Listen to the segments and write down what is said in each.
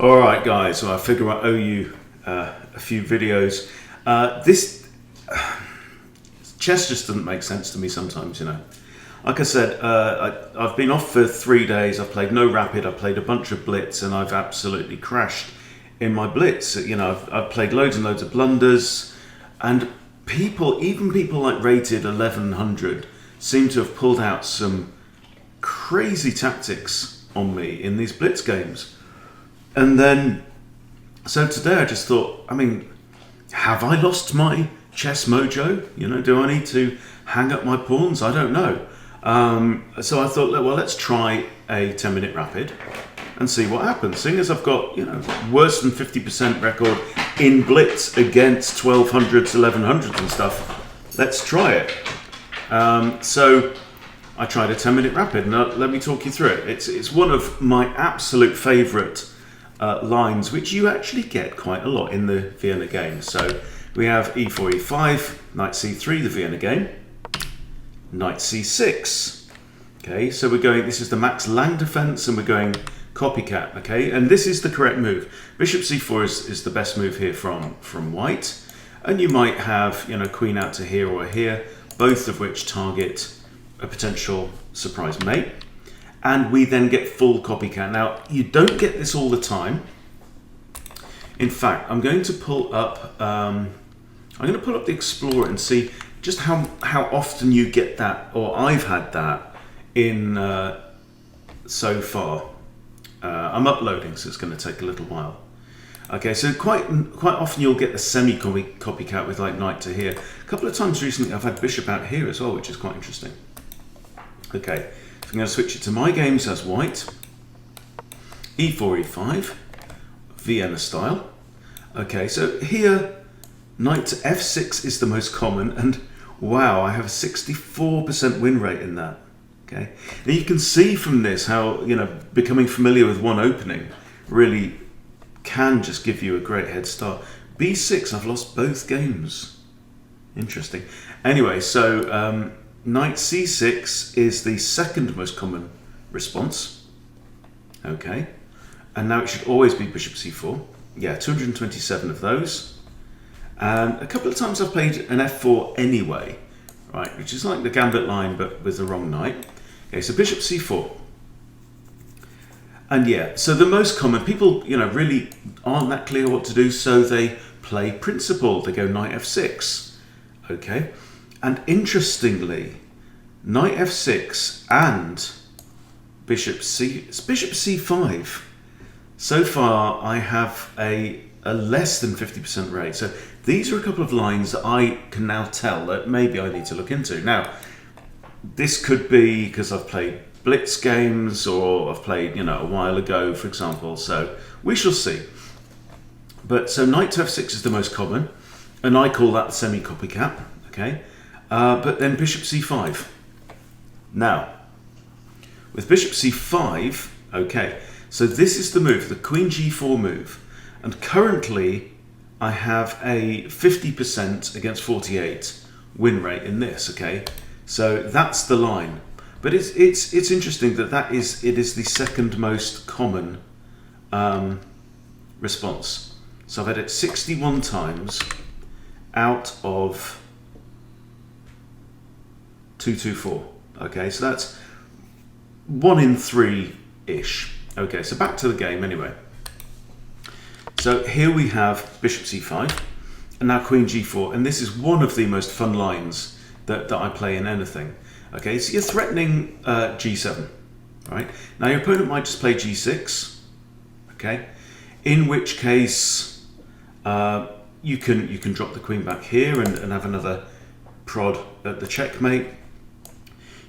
Alright guys, well, I figure I owe you a few videos. This chess just doesn't make sense to me sometimes, you know. Like I said, I've been off for 3 days, I've played no rapid, I've played a bunch of blitz, and I've absolutely crashed in my blitz. You know, I've played loads and loads of blunders, and even people like rated 1100 seem to have pulled out some crazy tactics on me in these blitz games. And then, so today I just thought, I mean, have I lost my chess mojo? You know, do I need to hang up my pawns? I don't know. So I thought, well, let's try a 10-minute rapid and see what happens. Seeing as I've got, you know, worse than 50% record in blitz against 1200s, 1100s and stuff, let's try it. So I tried a 10-minute rapid, and let me talk you through it. It's one of my absolute favourite lines, which you actually get quite a lot in the Vienna game. So we have e4, e5, knight c3, the Vienna game, knight c6. Okay, so we're going, this is the Max Lang defense, and we're going copycat. Okay, and this is the correct move. Bishop c4 is the best move here from white, and you might have, you know, queen out to here or here, both of which target a potential surprise mate. And we then get full copycat. Now, you don't get this all the time. In fact, I'm going to pull up the Explorer and see just how often you get that, or I've had that in so far. I'm uploading, so it's going to take a little while. Okay, so quite often you'll get the semi-copycat with like knight to here. A couple of times recently I've had bishop out here as well, which is quite interesting. Okay. I'm going to switch it to my games as white. e4, e5, Vienna style. Okay, so here, knight to f6 is the most common, and wow, I have a 64% win rate in that. Okay, now you can see from this how, you know, becoming familiar with one opening really can just give you a great head start. b6, I've lost both games. Interesting. Anyway, so knight c6 is the second most common response. Okay, and now it should always be bishop c4. Yeah, 227 of those. And a couple of times I've played an f4 anyway, right, which is like the gambit line but with the wrong knight. Okay, so bishop c4. And yeah, so the most common, people, you know, really aren't that clear what to do, so they play principal. They go knight f6. Okay. And interestingly, knight f6 and bishop c5. So far, I have a less than 50% rate. So these are a couple of lines that I can now tell that maybe I need to look into. Now, this could be because I've played blitz games, or I've played, you know, a while ago, for example. So we shall see. But so knight to f6 is the most common, and I call that semi-copycat. Okay. But then bishop c5. Now, with bishop c5, okay, so this is the move, the queen g4 move. And currently, I have a 50% against 48 win rate in this, okay? So that's the line. But it's interesting that it is the second most common response. So I've had it 61 times out of 224. Okay, so that's 1 in 3-ish. Okay, so back to the game anyway. So here we have bishop c5, and now queen g4, and this is one of the most fun lines that I play in anything. Okay, so you're threatening g7, right? Now your opponent might just play g6, okay? In which case you can drop the queen back here and have another prod at the checkmate.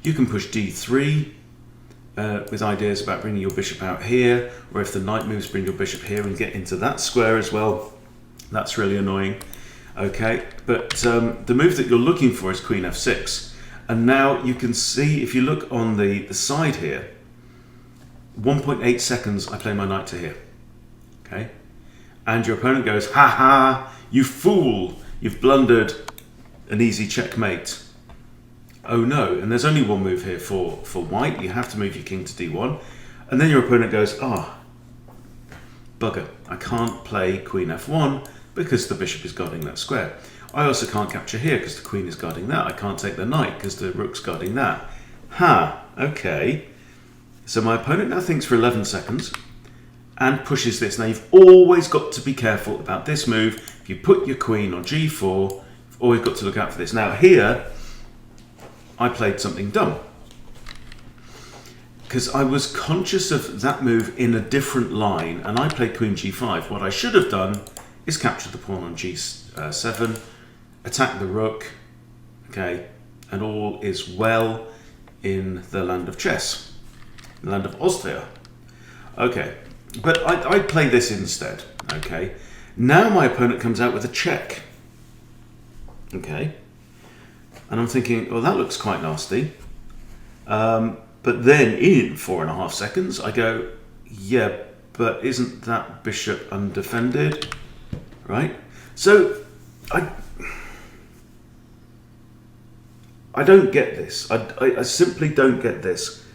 You can push d3 with ideas about bringing your bishop out here, or if the knight moves, bring your bishop here and get into that square as well. That's really annoying. Okay, but the move that you're looking for is queen f6. And now you can see, if you look on the side here, 1.8 seconds I play my knight to here. Okay, and your opponent goes, ha ha, you fool, you've blundered an easy checkmate. Oh no, and there's only one move here for white. You have to move your king to d1. And then your opponent goes, bugger. I can't play queen f1 because the bishop is guarding that square. I also can't capture here because the queen is guarding that. I can't take the knight because the rook's guarding that. Okay. So my opponent now thinks for 11 seconds and pushes this. Now you've always got to be careful about this move. If you put your queen on g4, you've always got to look out for this. Now here, I played something dumb, because I was conscious of that move in a different line, and I played queen g5. What I should have done is capture the pawn on g7, attack the rook, okay, and all is well in the land of chess, the land of Austria. Okay, but I play this instead, okay. Now my opponent comes out with a check, okay, and I'm thinking, well, that looks quite nasty. But then in 4.5 seconds, I go, yeah, but isn't that bishop undefended, right? So I don't get this. I simply don't get this.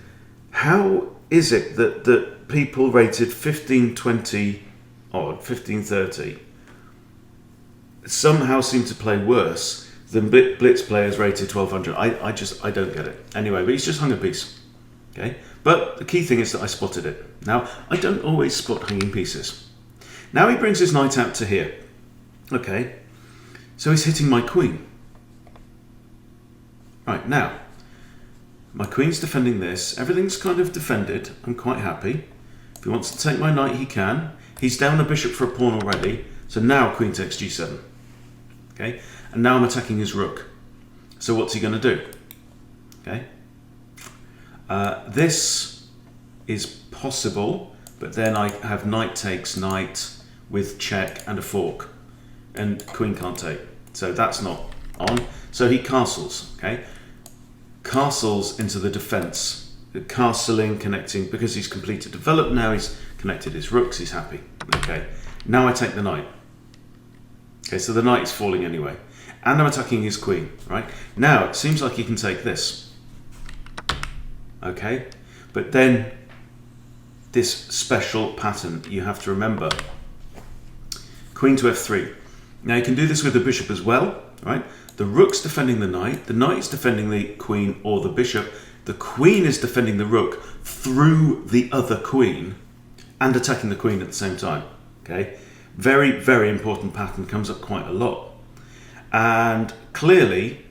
How is it that people rated 1520 odd, 1530, somehow seem to play worse than blitz players rated 1200? I don't get it. Anyway, but he's just hung a piece. Okay, but the key thing is that I spotted it. Now, I don't always spot hanging pieces. Now he brings his knight out to here. Okay, so he's hitting my queen. Right, now, my queen's defending this. Everything's kind of defended. I'm quite happy. If he wants to take my knight, he can. He's down a bishop for a pawn already. So now queen takes g7. Okay, and now I'm attacking his rook. So what's he going to do? Okay. This is possible, but then I have knight takes knight with check and a fork, and queen can't take, so that's not on. So he castles, okay? Castles into the defense, the castling, connecting, because he's completed develop now, he's connected his rooks, he's happy. Okay, now I take the knight. Okay, so the knight is falling anyway, and I'm attacking his queen, right? Now it seems like he can take this. Okay, but then this special pattern you have to remember. Queen to f3. Now you can do this with the bishop as well, right? The rook's defending the knight's defending the queen or the bishop, the queen is defending the rook through the other queen and attacking the queen at the same time. Okay, very, very important pattern, comes up quite a lot. And clearly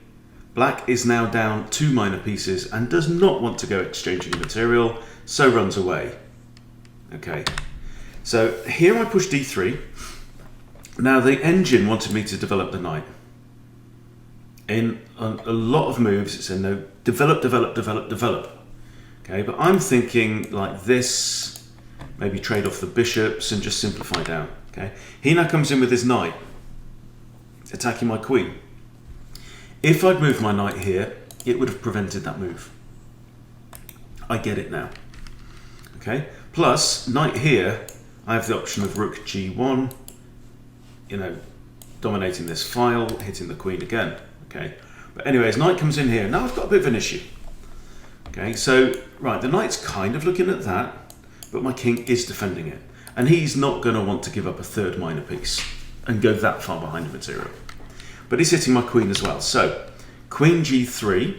black is now down 2 minor pieces and does not want to go exchanging material, so runs away. Okay, so here I push d3. Now the engine wanted me to develop the knight. In a lot of moves it said no, develop, develop, develop, develop. Okay, but I'm thinking like this, maybe trade off the bishops and just simplify down. Okay, he now comes in with his knight, attacking my queen. If I'd moved my knight here, it would have prevented that move. I get it now. Okay, plus knight here, I have the option of rook g1, you know, dominating this file, hitting the queen again. Okay, but anyways, knight comes in here. Now I've got a bit of an issue. Okay, so right, the knight's kind of looking at that, but my king is defending it, and he's not going to want to give up a third minor piece and go that far behind the material. But he's hitting my queen as well. So queen g3,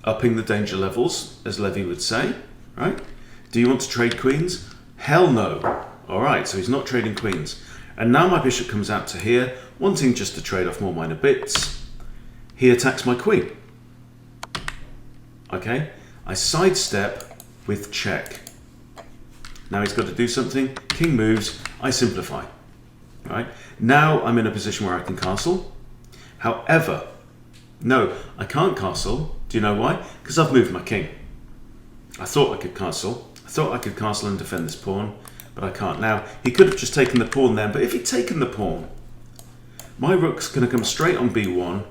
upping the danger levels, as Levy would say, right? Do you want to trade queens? Hell no. All right, so he's not trading queens. And now my bishop comes out to here, wanting just to trade off more minor bits. He attacks my queen. Okay, I sidestep with check. Now he's got to do something. King moves, I simplify. Right? Now I'm in a position where I can castle. However, no, I can't castle. Do you know why? Because I've moved my king. I thought I could castle. I thought I could castle and defend this pawn, but I can't. Now, he could have just taken the pawn then, but if he'd taken the pawn, my rook's going to come straight on b1,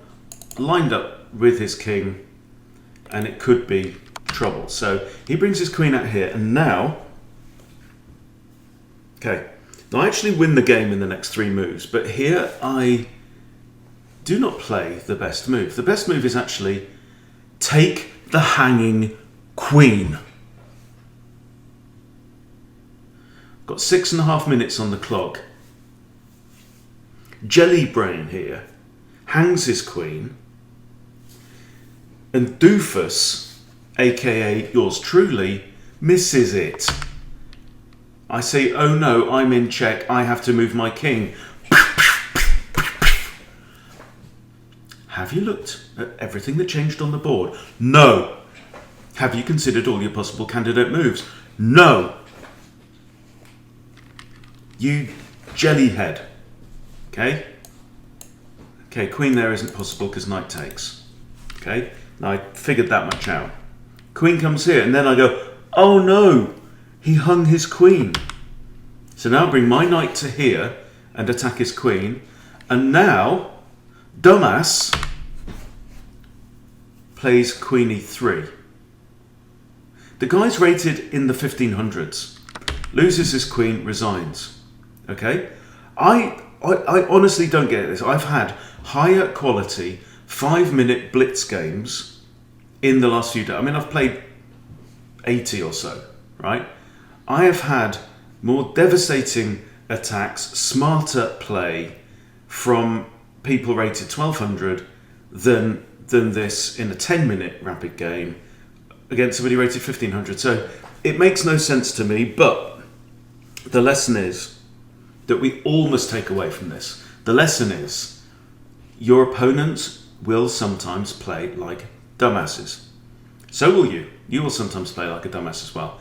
lined up with his king, and it could be trouble. So he brings his queen out here, and now, okay, I actually win the game in the next 3 moves, but here I do not play the best move. The best move is actually take the hanging queen. Got 6.5 minutes on the clock. Jelly Brain here hangs his queen, and Doofus, aka yours truly, misses it. I say, oh no, I'm in check, I have to move my king. Have you looked at everything that changed on the board? No. Have you considered all your possible candidate moves? No. You jellyhead. Okay? Okay, queen there isn't possible because knight takes. Okay? Now I figured that much out. Queen comes here, and then I go, oh no, he hung his queen. So now I bring my knight to here and attack his queen. And now, dumbass plays queen e3. The guy's rated in the 1500s. Loses his queen, resigns. Okay? I honestly don't get this. I've had higher quality 5-minute blitz games in the last few days. I mean, I've played 80 or so, right? I have had more devastating attacks, smarter play from people rated 1200 than this in a 10-minute rapid game against somebody rated 1500. So it makes no sense to me, but the lesson is that we all must take away from this. The lesson is your opponents will sometimes play like dumbasses. So will you. You will sometimes play like a dumbass as well.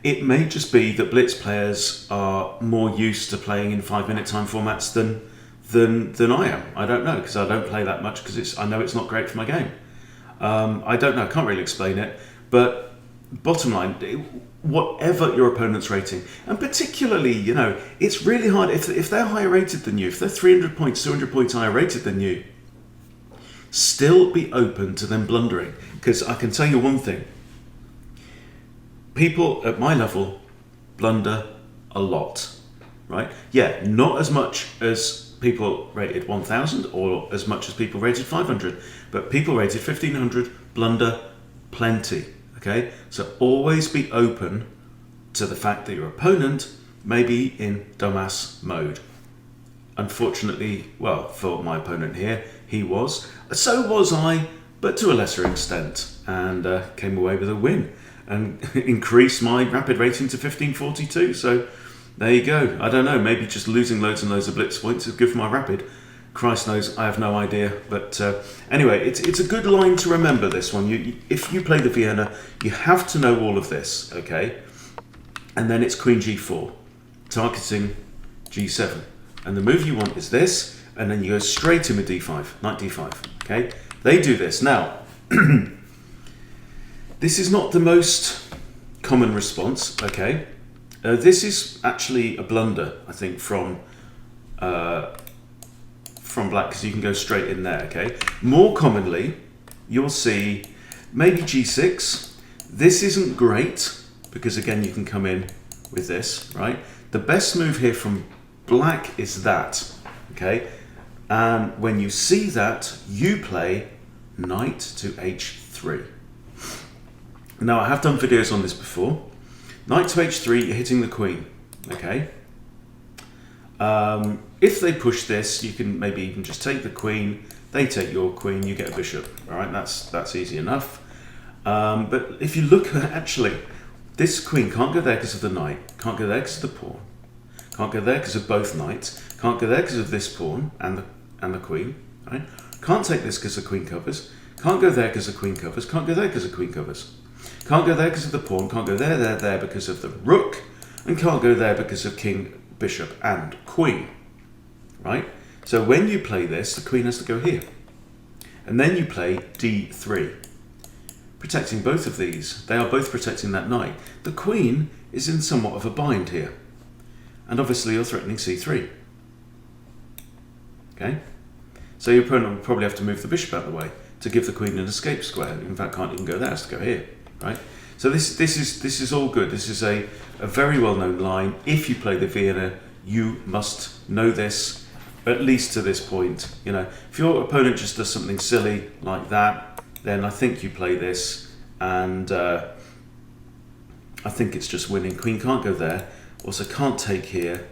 It may just be that blitz players are more used to playing in 5-minute time formats than I am. I don't know, because I don't play that much because I know it's not great for my game. I don't know, I can't really explain it, but bottom line, whatever your opponent's rating, and particularly, you know, it's really hard if they're higher rated than you, if they're 300 points, 200 points higher rated than you, still be open to them blundering, because I can tell you one thing. People at my level blunder a lot, right? Yeah, not as much as people rated 1000 or as much as people rated 500, but people rated 1500 blunder plenty, okay? So always be open to the fact that your opponent may be in dumbass mode. Unfortunately, well, for my opponent here, he was. So was I, but to a lesser extent, and came away with a win and increased my rapid rating to 1542. So there you go. I don't know, maybe just losing loads and loads of blitz points is good for my rapid. Christ knows, I have no idea. But anyway, it's a good line to remember, this one. If you play the Vienna, you have to know all of this, okay? And then it's queen g4, targeting g7. And the move you want is this, and then you go straight in with d5, knight d5, okay? They do this. Now, this is not the most common response, okay? This is actually a blunder, I think, from black, because you can go straight in there, okay? More commonly, you'll see maybe g6. This isn't great, because again, you can come in with this, right? The best move here from black is that, okay? And when you see that, you play knight to h3. Now, I have done videos on this before. Knight to h3, you're hitting the queen, okay? If they push this, you can maybe even just take the queen, they take your queen, you get a bishop, all right? That's easy enough. But if you look at, actually, this queen can't go there because of the knight, can't go there because of the pawn, can't go there because of both knights, can't go there because of this pawn and the queen, right? Can't take this because the queen covers, can't go there because the queen covers, can't go there because the queen covers. Can't go there because of the pawn, can't go there because of the rook, and can't go there because of king, bishop, and queen, right? So when you play this, the queen has to go here. And then you play d3, protecting both of these. They are both protecting that knight. The queen is in somewhat of a bind here. And obviously you're threatening c3. Okay? So your opponent will probably have to move the bishop out of the way to give the queen an escape square. In fact, can't even go there, has to go here. Right? So this is all good. This is a very well-known line. If you play the Vienna, you must know this, at least to this point. You know, if your opponent just does something silly like that, then I think you play this, and I think it's just winning. Queen can't go there. Also can't take here.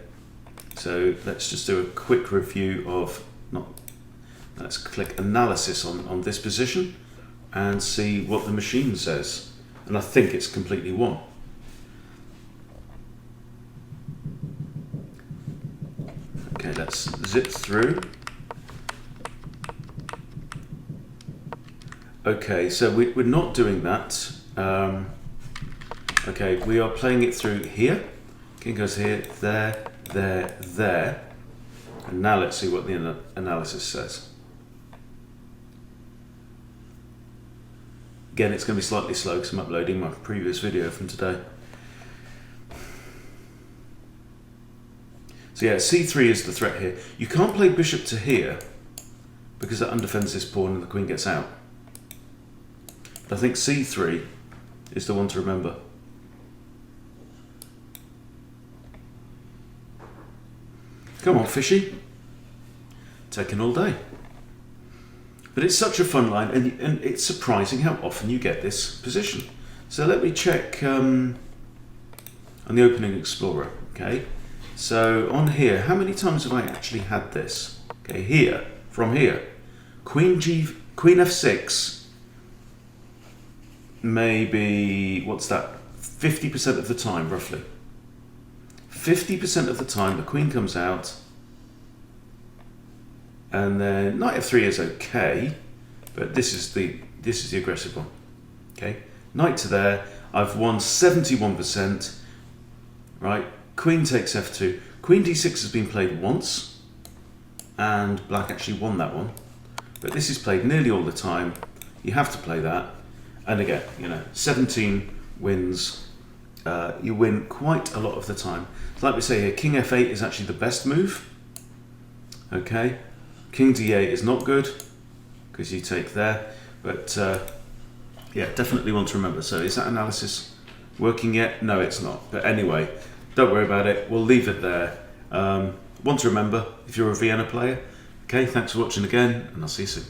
So let's just do a quick review of, let's click analysis on this position and see what the machine says. And I think it's completely won. Okay, let's zip through. Okay, so we're not doing that. Okay, we are playing it through here. King goes here, there, there, there. And now let's see what the analysis says. Again, it's going to be slightly slow because I'm uploading my previous video from today. So yeah, c3 is the threat here. You can't play bishop to here because that undefends this pawn and the queen gets out. But I think c3 is the one to remember. Come on, fishy. Taking all day. But it's such a fun line, and it's surprising how often you get this position. So let me check on the opening explorer. Okay, so on here, how many times have I actually had this? Okay, here, from here, Queen f6, maybe, what's that, 50% of the time, roughly. 50% of the time the queen comes out, and then knight f3 is okay, but this is the aggressive one. Okay, knight to there, I've won 71%. Right, queen takes f2. Queen d6 has been played once, and black actually won that one. But this is played nearly all the time. You have to play that, and again, 17 wins. You win quite a lot of the time. Like we say here, king f8 is actually the best move. Okay, king d8 is not good because you take there, but yeah, definitely want to remember. So is that analysis working yet? No, it's not. But anyway, don't worry about it. We'll leave it there. Want to remember if you're a Vienna player. Okay, thanks for watching again, and I'll see you soon.